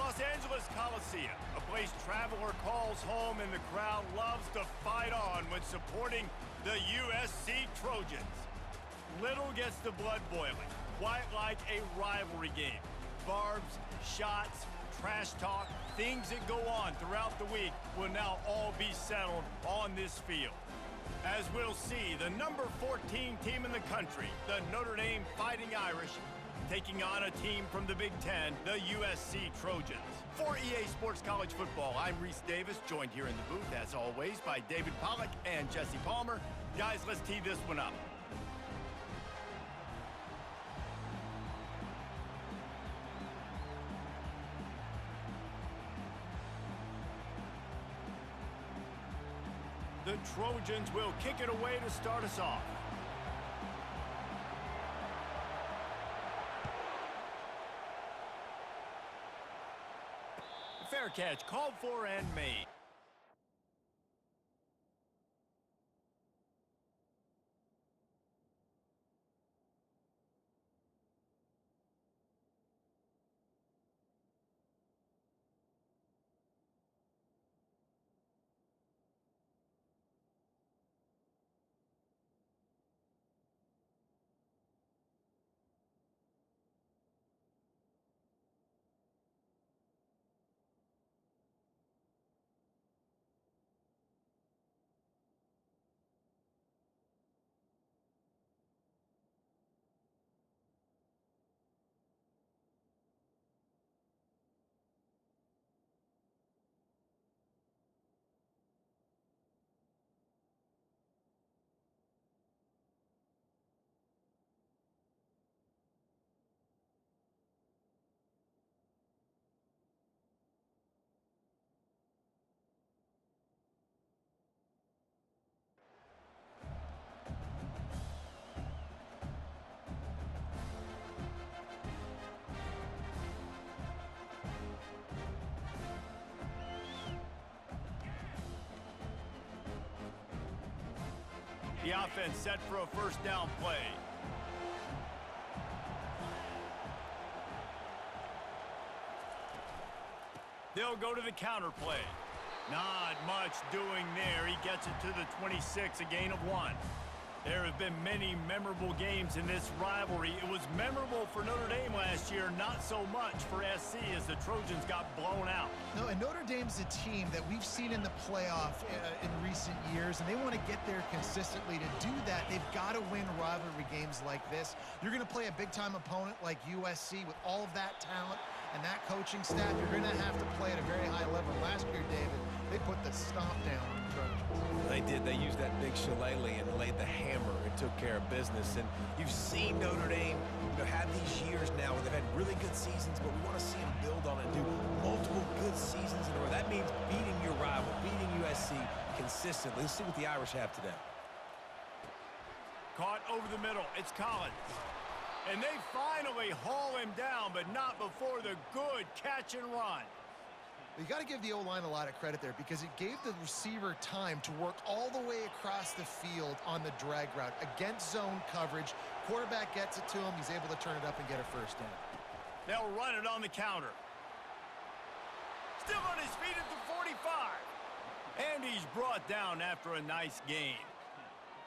Los Angeles Coliseum, a place traveler calls home and the crowd loves to fight on when supporting the USC Trojans. Little gets the blood boiling, quite like a rivalry game. Barbs, shots, trash talk, things that go on throughout the week will now all be settled on this field. As we'll see, the number 14 team in the country, the Notre Dame Fighting Irish, taking on a team from the Big Ten, the USC Trojans. For EA Sports College Football, I'm Reese Davis, joined here in the booth, as always, by David Pollack and Jesse Palmer. Guys, let's tee this one up. The Trojans will kick it away to start us off. Fair catch, called for and made. The offense set for a first down play. They'll go to the counter play. Not much doing there. He gets it to the 26, a gain of 1. There have been many memorable games in this rivalry. It was memorable for Notre Dame last year, not so much for SC as the Trojans got blown out. No, and Notre Dame's a team that we've seen in the playoff in recent years, and they want to get there consistently. To do that, they've got to win rivalry games like this. You're going to play a big-time opponent like USC with all of that talent and that coaching staff. You're going to have to play at a very high level. Last year, David, they put the stomp down on the Trojans. They did. They used that big shillelagh and laid the hammer and took care of business. And you've seen Notre Dame, have these years now where they've had really good seasons, but we want to see them build on it and do multiple good seasons in a row. That means beating your rival, beating USC consistently. Let's see what the Irish have today. Caught over the middle. It's Collins. And they finally haul him down, but not before the good catch and run. You got to give the O-line a lot of credit there because it gave the receiver time to work all the way across the field on the drag route against zone coverage. Quarterback gets it to him. He's able to turn it up and get a first down. They'll run it on the counter. Still on his feet at the 45. And he's brought down after a nice gain.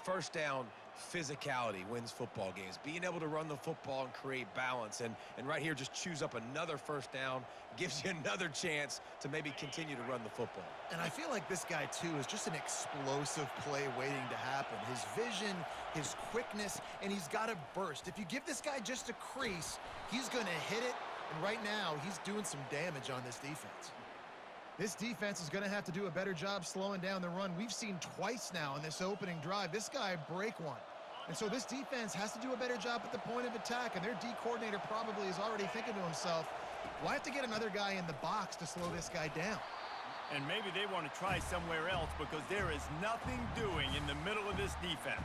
First down, physicality wins football games. Being able to run the football and create balance. And right here, just choose up another first down, gives you another chance to maybe continue to run the football. And I feel like this guy, too, is just an explosive play waiting to happen. His vision, his quickness, and he's got a burst. If you give this guy just a crease, he's going to hit it. And right now, he's doing some damage on this defense. This defense is going to have to do a better job slowing down the run. We've seen twice now in this opening drive. This guy break one. And so this defense has to do a better job at the point of attack, and their D coordinator probably is already thinking to himself, well, I have to get another guy in the box to slow this guy down. And maybe they want to try somewhere else because there is nothing doing in the middle of this defense.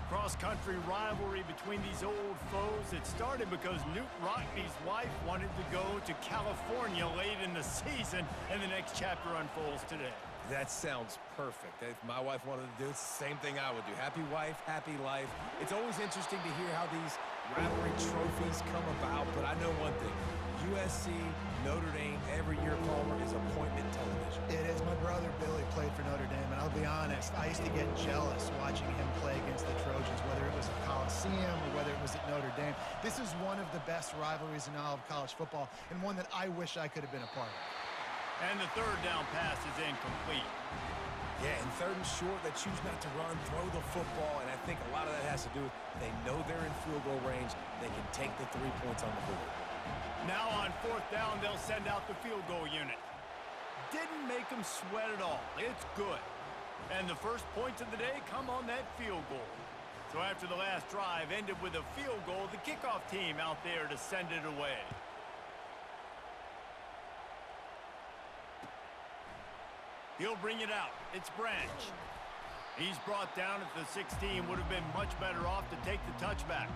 Cross-country rivalry between these old foes. It started because Newt Rockne's wife wanted to go to California late in the season, and the next chapter unfolds today. That sounds perfect. If my wife wanted to do it, it's the same thing I would do. Happy wife, happy life. It's always interesting to hear how these rivalry trophies come about, but I know one thing. USC, Notre Dame, every year, Palmer, is appointment television. It is. My brother Billy played for Notre Dame, and I'll be honest, I used to get jealous watching him play against the Trojans, whether it was at Coliseum or whether it was at Notre Dame. This is one of the best rivalries in all of college football, and one that I wish I could have been a part of. And the third down pass is incomplete. Yeah, and third and short, they choose not to run, throw the football, and I think a lot of that has to do with they know they're in field goal range. They can take the 3 points on the board. Now on fourth down, they'll send out the field goal unit. Didn't make them sweat at all. It's good. And the first points of the day come on that field goal. So after the last drive ended with a field goal, the kickoff team out there to send it away. He'll bring it out. It's Branch. He's brought down at the 16. Would have been much better off to take the touchback.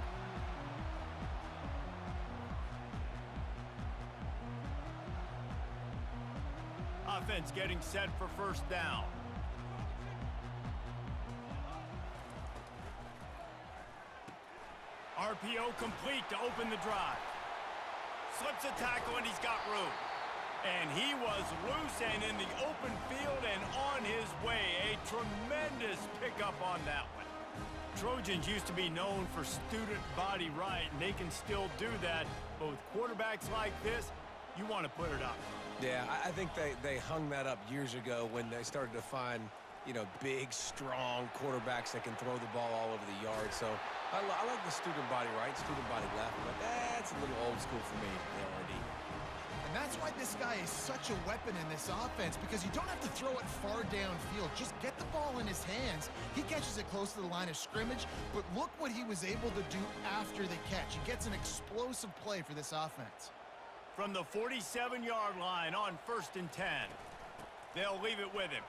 Offense getting set for first down. RPO complete to open the drive. Slips a tackle and he's got room. And he was loose and in the open field and on his way. A tremendous pickup on that one. Trojans used to be known for student body right, and they can still do that. But with quarterbacks like this, you want to put it up. Yeah, I think they hung that up years ago when they started to find, you know, big, strong quarterbacks that can throw the ball all over the yard. So I like the student body right, student body left, but that's a little old school for me, the RD. And that's why this guy is such a weapon in this offense, because you don't have to throw it far downfield. Just get the ball in his hands. He catches it close to the line of scrimmage, but look what he was able to do after the catch. He gets an explosive play for this offense. From the 47-yard line on 1st and 10. They'll leave it with him.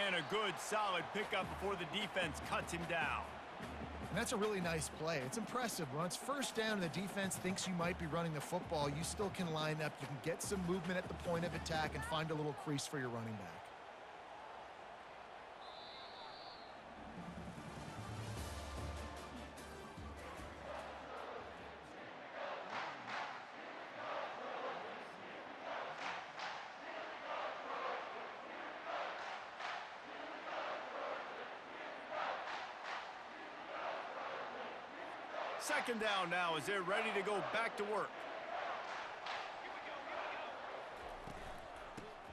And a good, solid pickup before the defense cuts him down. And that's a really nice play. It's impressive. When it's first down and the defense thinks you might be running the football, you still can line up. You can get some movement at the point of attack and find a little crease for your running back. Second down now as they're ready to go back to work.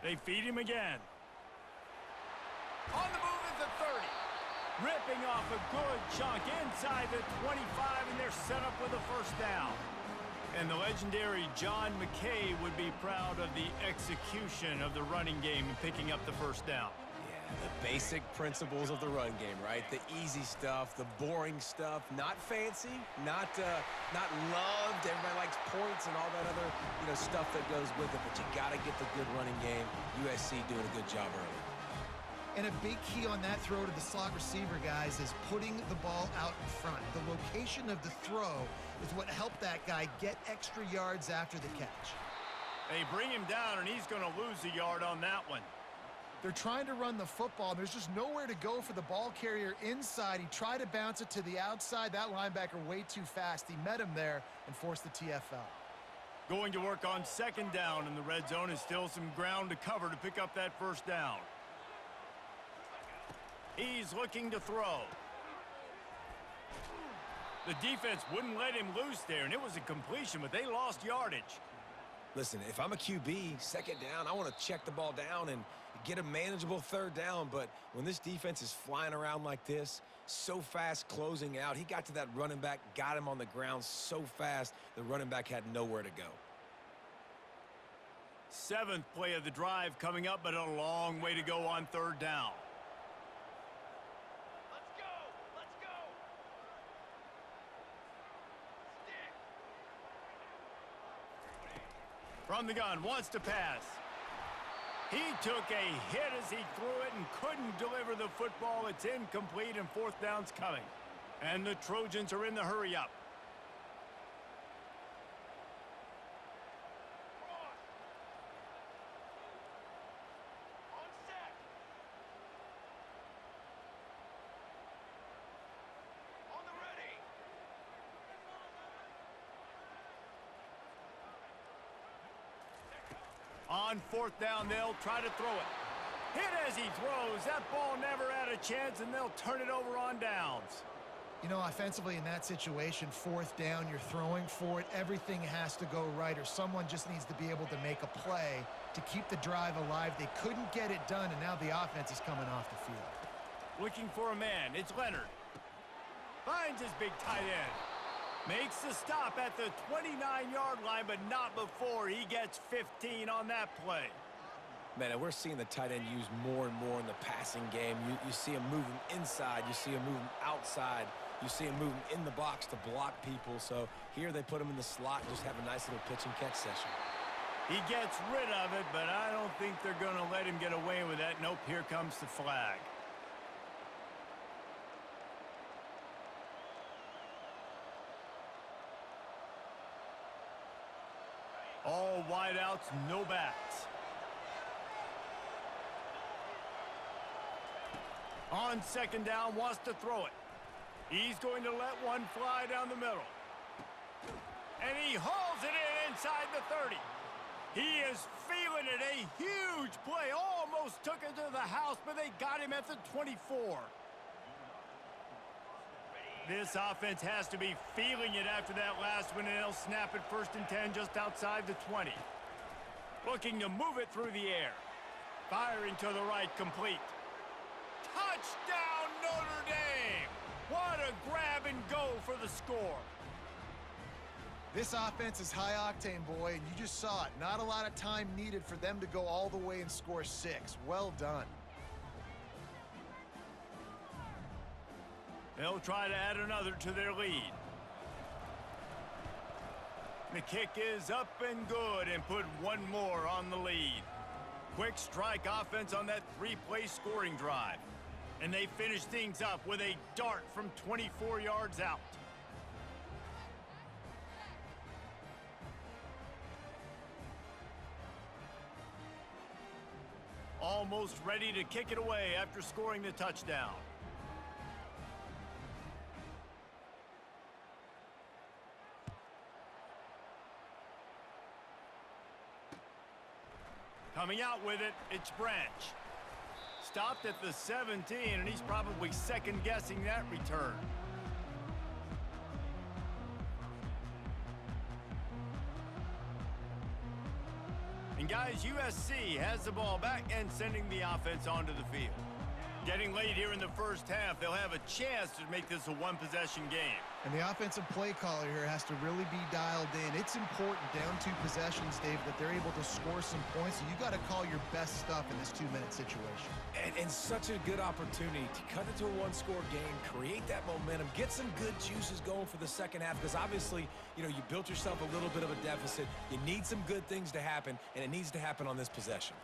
They feed him again. On the move at the 30. Ripping off a good chunk inside the 25, and they're set up with a first down. And the legendary John McKay would be proud of the execution of the running game and picking up the first down. The basic principles of the run game, right? The easy stuff, the boring stuff, not fancy, not loved. Everybody likes points and all that other, stuff that goes with it. But you got to get the good running game. USC doing a good job early. And a big key on that throw to the slot receiver, guys, is putting the ball out in front. The location of the throw is what helped that guy get extra yards after the catch. They bring him down, and he's going to lose a yard on that one. They're trying to run the football. There's just nowhere to go for the ball carrier inside. He tried to bounce it to the outside. That linebacker way too fast. He met him there and forced the TFL. Going to work on second down, and the red zone is still some ground to cover to pick up that first down. He's looking to throw. The defense wouldn't let him loose there, and it was a completion, but they lost yardage. Listen, if I'm a QB, second down, I want to check the ball down and get a manageable third down. But when this defense is flying around like this, so fast closing out, he got to that running back, got him on the ground so fast, the running back had nowhere to go. Seventh play of the drive coming up, but a long way to go on third down. From the gun, wants to pass. He took a hit as he threw it and couldn't deliver the football. It's incomplete, and fourth down's coming. And the Trojans are in the hurry up. On fourth down, they'll try to throw it. Hit as he throws. That ball never had a chance, and they'll turn it over on downs. You know, offensively in that situation, fourth down, you're throwing for it. Everything has to go right, or someone just needs to be able to make a play to keep the drive alive. They couldn't get it done, and now the offense is coming off the field. Looking for a man. It's Leonard. Finds his big tight end. Makes the stop at the 29-yard line, but not before he gets 15 on that play. Man, and we're seeing the tight end used more and more in the passing game. You see him moving inside. You see him moving outside. You see him moving in the box to block people. So here they put him in the slot and just have a nice little pitch and catch session. He gets rid of it, but I don't think they're going to let him get away with that. Nope, here comes the flag. All wideouts, no bats. On second down, wants to throw it. He's going to let one fly down the middle. And he hauls it in inside the 30. He is feeling it. A huge play. Almost took it to the house, but they got him at the 24. This offense has to be feeling it after that last one, and they'll snap it 1st and 10 just outside the 20. Looking to move it through the air. Firing to the right, complete. Touchdown, Notre Dame! What a grab and go for the score. This offense is high octane, boy, and you just saw it. Not a lot of time needed for them to go all the way and score 6. Well done. They'll try to add another to their lead. The kick is up and good and put one more on the lead. Quick strike offense on that 3-play scoring drive. And they finish things up with a dart from 24 yards out. Almost ready to kick it away after scoring the touchdown. Coming out with it, it's Branch. Stopped at the 17, and he's probably second-guessing that return. And guys, USC has the ball back and sending the offense onto the field. Getting late here in the first half, they'll have a chance to make this a one-possession game. And the offensive play caller here has to really be dialed in. It's important down 2 possessions, Dave, that they're able to score some points. So you got to call your best stuff in this 2-minute situation. And such a good opportunity to cut it to a one-score game, create that momentum, get some good juices going for the second half, because obviously, you know, you built yourself a little bit of a deficit. You need some good things to happen, and it needs to happen on this possession.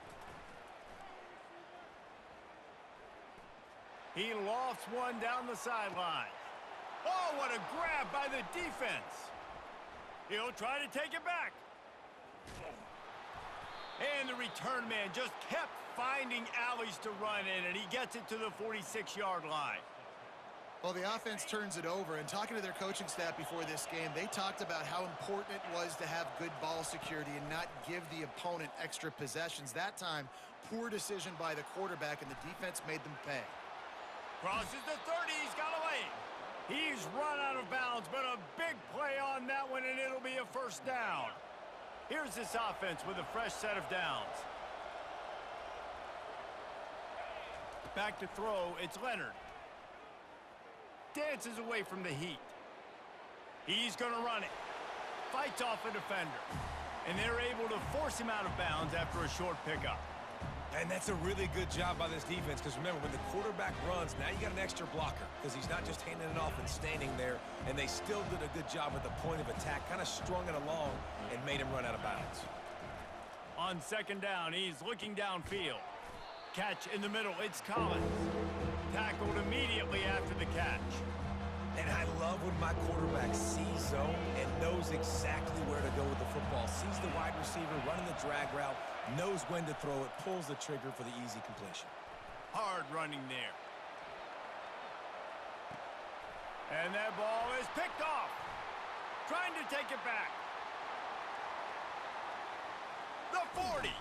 He lofts one down the sideline. Oh, what a grab by the defense. He'll try to take it back. And the return man just kept finding alleys to run in, and he gets it to the 46-yard line. Well, the offense turns it over, and talking to their coaching staff before this game, they talked about how important it was to have good ball security and not give the opponent extra possessions. That time, poor decision by the quarterback, and the defense made them pay. Crosses the 30, he's got away. He's run out of bounds, but a big play on that one, and it'll be a first down. Here's this offense with a fresh set of downs. Back to throw, it's Leonard. Dances away from the heat. He's going to run it. Fights off a defender. And they're able to force him out of bounds after a short pickup. And that's a really good job by this defense, because remember, when the quarterback runs, now you got an extra blocker, because he's not just handing it off and standing there, and they still did a good job at the point of attack, kind of strung it along and made him run out of bounds. On second down, he's looking downfield. Catch in the middle, it's Collins. Tackled immediately after the catch. And I love when my quarterback sees zone and knows exactly where to go with the football. Sees the wide receiver running the drag route, knows when to throw it, pulls the trigger for the easy completion. Hard running there. And that ball is picked off. Trying to take it back. The 40.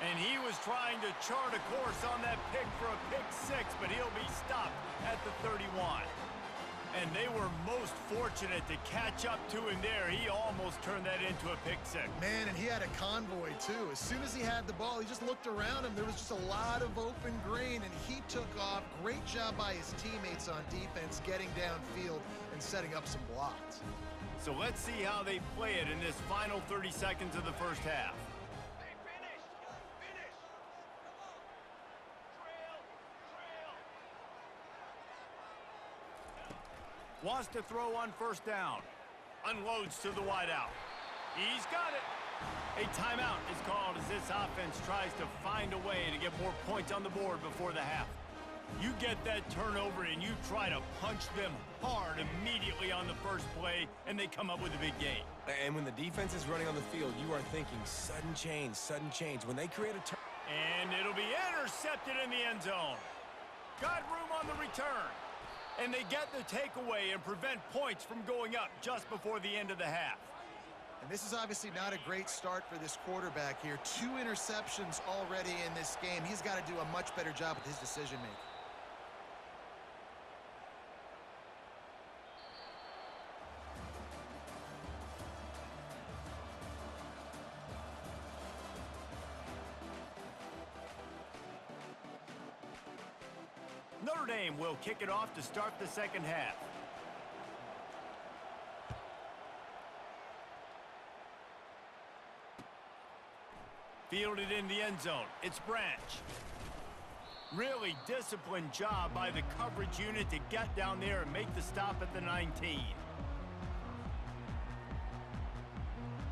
And he was trying to chart a course on that pick for a pick six, but he'll be stopped at the 31. And they were most fortunate to catch up to him there. He almost turned that into a pick six. Man, and he had a convoy, too. As soon as he had the ball, he just looked around him. There was just a lot of open green, and he took off. Great job by his teammates on defense, getting downfield and setting up some blocks. So let's see how they play it in this final 30 seconds of the first half. Wants to throw on first down. Unloads to the wideout. He's got it. A timeout is called as this offense tries to find a way to get more points on the board before the half. You get that turnover and you try to punch them hard immediately on the first play, and they come up with a big gain. And when the defense is running on the field, you are thinking sudden change, sudden change. When they create a turn. And it'll be intercepted in the end zone. Got room on the return. And they get the takeaway and prevent points from going up just before the end of the half. And this is obviously not a great start for this quarterback here. 2 interceptions already in this game. He's got to do a much better job with his decision-making. Notre Dame will kick it off to start the second half. Fielded in the end zone. It's Branch. Really disciplined job by the coverage unit to get down there and make the stop at the 19.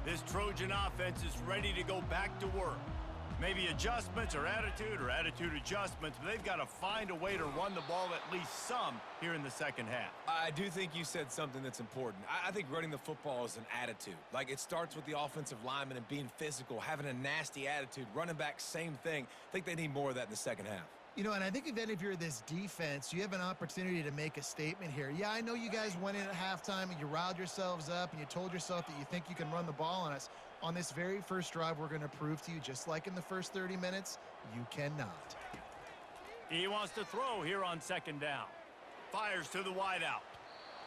This Trojan offense is ready to go back to work. Maybe adjustments or attitude adjustments, but they've got to find a way to run the ball at least some here in the second half. I do think you said something that's important. I think running the football is an attitude. Like, it starts with the offensive lineman and being physical, having a nasty attitude. Running back, same thing. I think they need more of that in the second half. You know, and I think if you're this defense, you have an opportunity to make a statement here. Yeah, I know you guys went in at halftime and you riled yourselves up and you told yourself that you think you can run the ball on us. On this very first drive, we're going to prove to you, just like in the first 30 minutes, you cannot. He wants to throw here on second down. Fires to the wideout.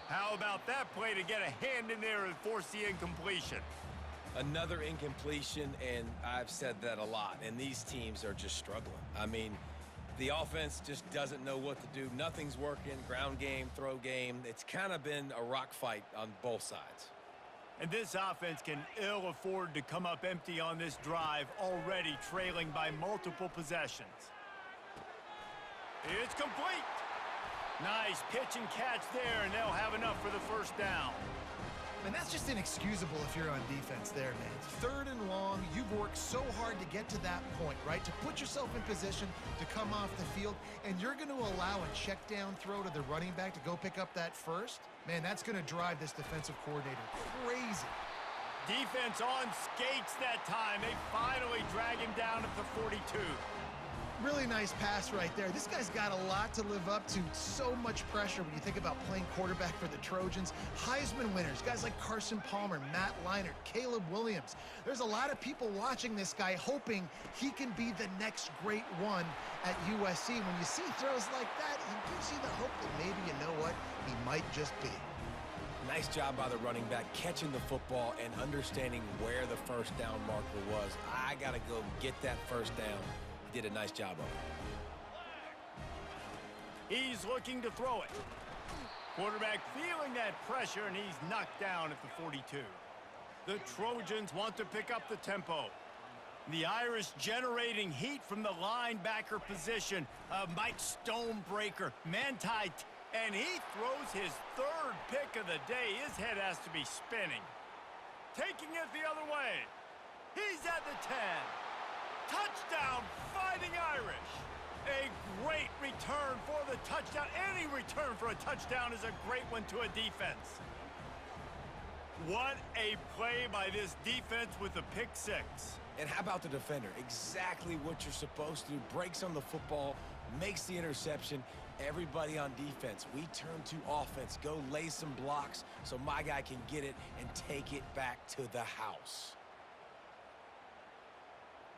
How about that play to get a hand in there and force the incompletion? Another incompletion, and I've said that a lot, and these teams are just struggling. I mean, the offense just doesn't know what to do. Nothing's working. Ground game, throw game. It's kind of been a rock fight on both sides. And this offense can ill afford to come up empty on this drive, already trailing by multiple possessions. It's complete. Nice pitch and catch there, and they'll have enough for the first down. And that's just inexcusable if you're on defense there, man. 3rd and long, you've worked so hard to get to that point, right? To put yourself in position to come off the field, and you're going to allow a check down throw to the running back to go pick up that first? Man, that's going to drive this defensive coordinator crazy. Defense on skates that time. They finally drag him down at the 42. Really nice pass right there. This guy's got a lot to live up to. So much pressure when you think about playing quarterback for the Trojans. Heisman winners, guys like Carson Palmer, Matt Leinart, Caleb Williams. There's a lot of people watching this guy hoping he can be the next great one at USC. When you see throws like that, you do see the hope that maybe, you know what, he might just be. Nice job by the running back catching the football and understanding where the first down marker was. I got to go get that first down. Did a nice job of it. He's looking to throw it. Quarterback feeling that pressure, and he's knocked down at the 42. The Trojans want to pick up the tempo. The Irish generating heat from the linebacker position. Mike Stonebreaker, man-tied, and he throws his 3rd pick of the day. His head has to be spinning. Taking it the other way. He's at the 10. Touchdown, Fighting Irish. A great return for the touchdown. Any return for a touchdown is a great one to a defense. What a play by this defense with the pick six. And how about the defender? Exactly what you're supposed to do. Breaks on the football, makes the interception. Everybody on defense, we turn to offense. Go lay some blocks so my guy can get it and take it back to the house.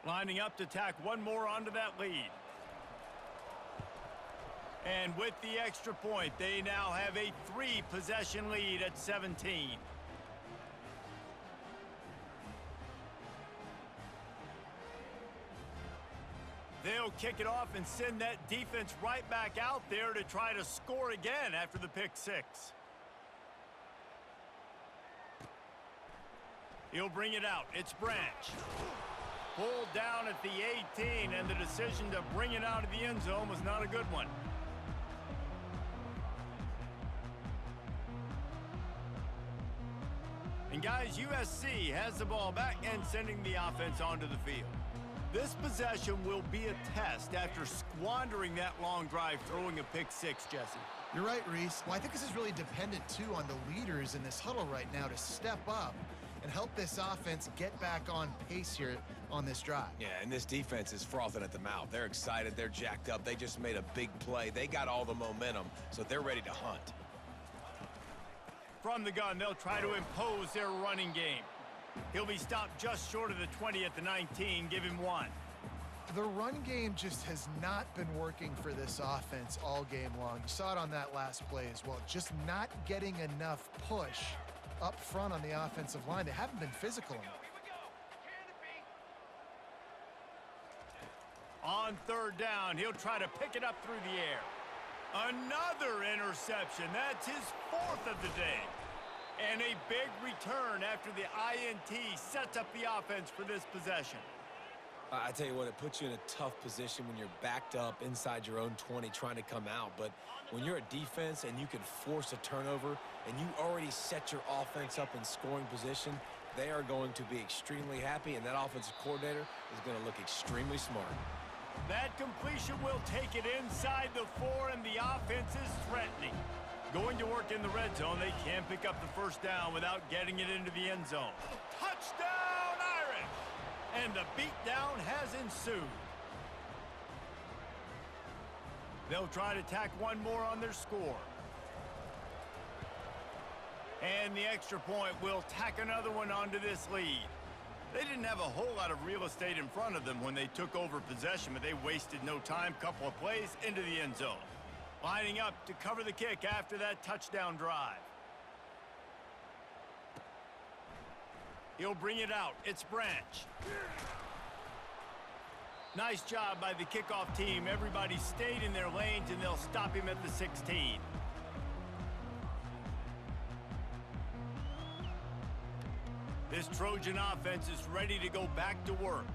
Lining up to tack one more onto that lead. And with the extra point, they now have a 3-possession lead at 17. They'll kick it off and send that defense right back out there to try to score again after the pick six. He'll bring it out. It's Branch. Pulled down at the 18, and the decision to bring it out of the end zone was not a good one. And guys, USC has the ball back and sending the offense onto the field. This possession will be a test after squandering that long drive, throwing a pick six, Jesse. You're right, Reese. Well, I think this is really dependent, too, on the leaders in this huddle right now to step up and help this offense get back on pace here on this drive. Yeah, and this defense is frothing at the mouth. They're excited. They're jacked up. They just made a big play. They got all the momentum, so they're ready to hunt. From the gun, they'll try to impose their running game. He'll be stopped just short of the 20 at the 19. Give him one. The run game just has not been working for this offense all game long. You saw it on that last play as well. Just not getting enough push up front on the offensive line. They haven't been physical enough. On third down, he'll try to pick it up through the air. Another interception. That's his 4th of the day. And a big return after the INT sets up the offense for this possession. I tell you what, it puts you in a tough position when you're backed up inside your own 20 trying to come out. But when you're a defense and you can force a turnover and you already set your offense up in scoring position, they are going to be extremely happy, and that offensive coordinator is going to look extremely smart. That completion will take it inside the 4, and the offense is threatening. Going to work in the red zone, they can pick up the first down without getting it into the end zone. Touchdown, Irish! And the beatdown has ensued. They'll try to tack one more on their score. And the extra point will tack another one onto this lead. They didn't have a whole lot of real estate in front of them when they took over possession, but they wasted no time. Couple of plays into the end zone. Lining up to cover the kick after that touchdown drive. He'll bring it out. It's Branch. Nice job by the kickoff team. Everybody stayed in their lanes, and they'll stop him at the 16. This Trojan offense is ready to go back to work.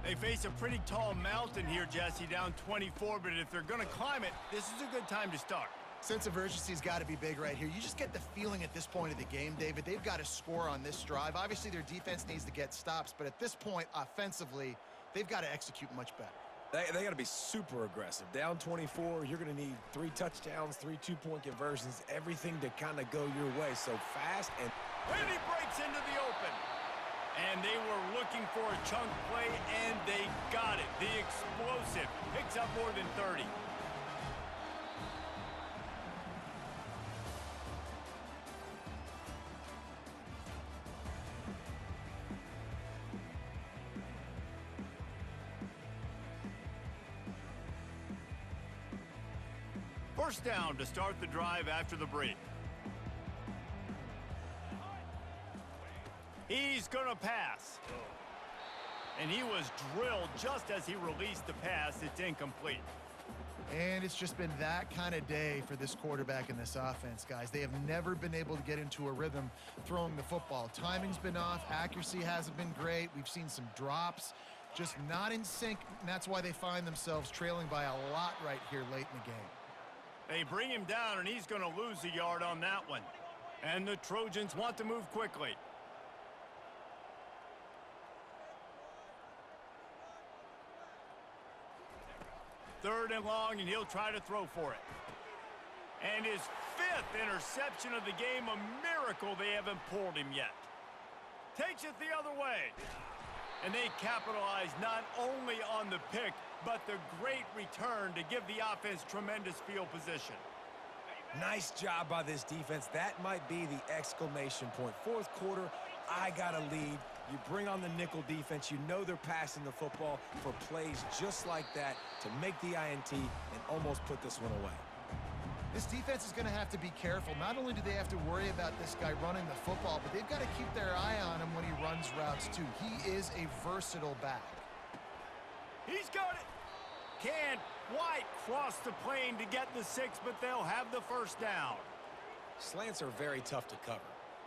They face a pretty tall mountain here, Jesse, down 24, but if they're going to climb it, this is a good time to start. Sense of urgency's got to be big right here. You just get the feeling at this point of the game, David, they've got to score on this drive. Obviously, their defense needs to get stops, but at this point, offensively, they've got to execute much better. They got to be super aggressive. Down 24, you're going to need 3 touchdowns, 3 two-point conversions, everything to kind of go your way. So fast and he breaks into the open. And they were looking for a chunk play, and they got it. The explosive picks up more than 30. First down to start the drive after the break. He's going to pass. And he was drilled just as he released the pass. It's incomplete. And it's just been that kind of day for this quarterback and this offense, guys. They have never been able to get into a rhythm throwing the football. Timing's been off. Accuracy hasn't been great. We've seen some drops. Just not in sync, and that's why they find themselves trailing by a lot right here late in the game. They bring him down, and he's going to lose a yard on that one. And the Trojans want to move quickly. Third and long, and he'll try to throw for it. And his 5th interception of the game, a miracle they haven't pulled him yet. Takes it the other way. And they capitalize not only on the pick, but the great return to give the offense tremendous field position. nice job by this defense. That might be the exclamation point. Fourth quarter, I got a lead. You bring on the nickel defense. You know they're passing the football for plays just like that to make the INT and almost put this one away. This defense is going to have to be careful. Not only do they have to worry about this guy running the football, but they've got to keep their eye on him when he runs routes too. He is a versatile back. He's got it. Can't quite cross the plane to get the 6, but they'll have the first down. Slants are very tough to cover,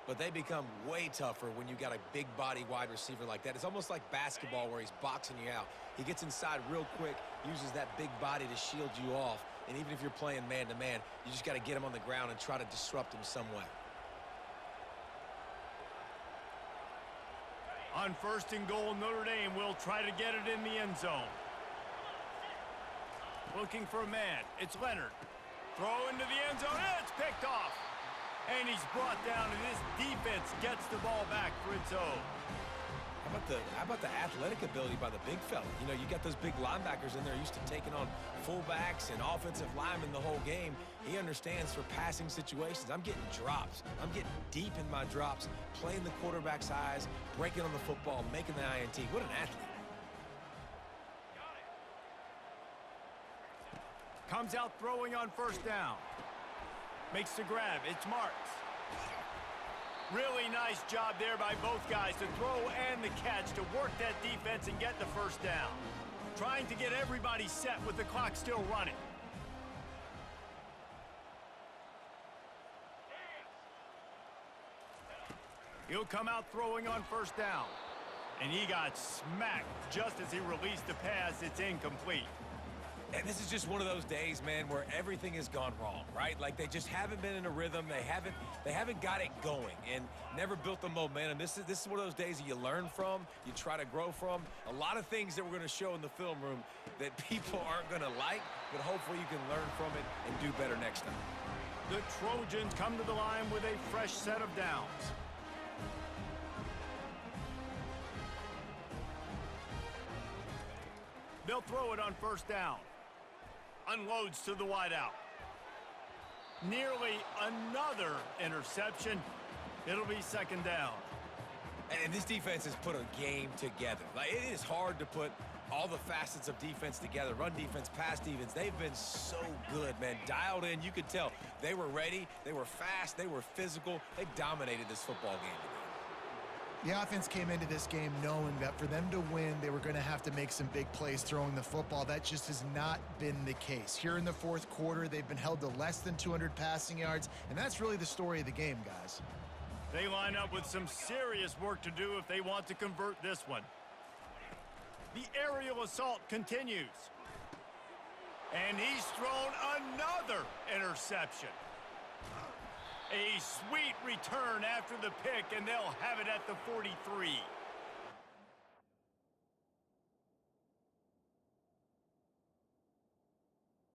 but they become way tougher when you got a big body wide receiver like that. It's almost like basketball where he's boxing you out. He gets inside real quick, uses that big body to shield you off. And even if you're playing man-to-man, you just got to get him on the ground and try to disrupt him some way. On 1st and goal, Notre Dame will try to get it in the end zone. Looking for a man. It's Leonard. Throw into the end zone. It's picked off. And he's brought down, and this defense gets the ball back for its own. How about the athletic ability by the big fella? You know, you got those big linebackers in there used to taking on fullbacks and offensive linemen the whole game. He understands for passing situations. I'm getting drops. I'm getting deep in my drops, playing the quarterback's eyes, breaking on the football, making the INT. What an athlete. Comes out throwing on 1st down. Makes the grab. It's Marks. Really nice job there by both guys to throw and the catch to work that defense and get the first down. Trying to get everybody set with the clock still running. He'll come out throwing on 1st down. And he got smacked just as he released the pass. It's incomplete. And this is just one of those days, man, where everything has gone wrong, right? Like they just haven't been in a rhythm. They haven't got it going and never built the momentum. This is one of those days that you learn from, you try to grow from. A lot of things that we're going to show in the film room that people aren't going to like, but hopefully you can learn from it and do better next time. The Trojans come to the line with a fresh set of downs. They'll throw it on 1st down. Unloads to the wideout. Nearly another interception. It'll be 2nd down. And this defense has put a game together. Like, it is hard to put all the facets of defense together. Run defense, pass defense. They've been so good, man. Dialed in. You could tell they were ready. They were fast. They were physical. They dominated this football game today. The offense came into this game knowing that for them to win, they were going to have to make some big plays throwing the football. That just has not been the case. Here in the 4th quarter, they've been held to less than 200 passing yards, and that's really the story of the game, guys. They line up with some serious work to do if they want to convert this one. The aerial assault continues. And he's thrown another interception. A sweet return after the pick, and they'll have it at the 43.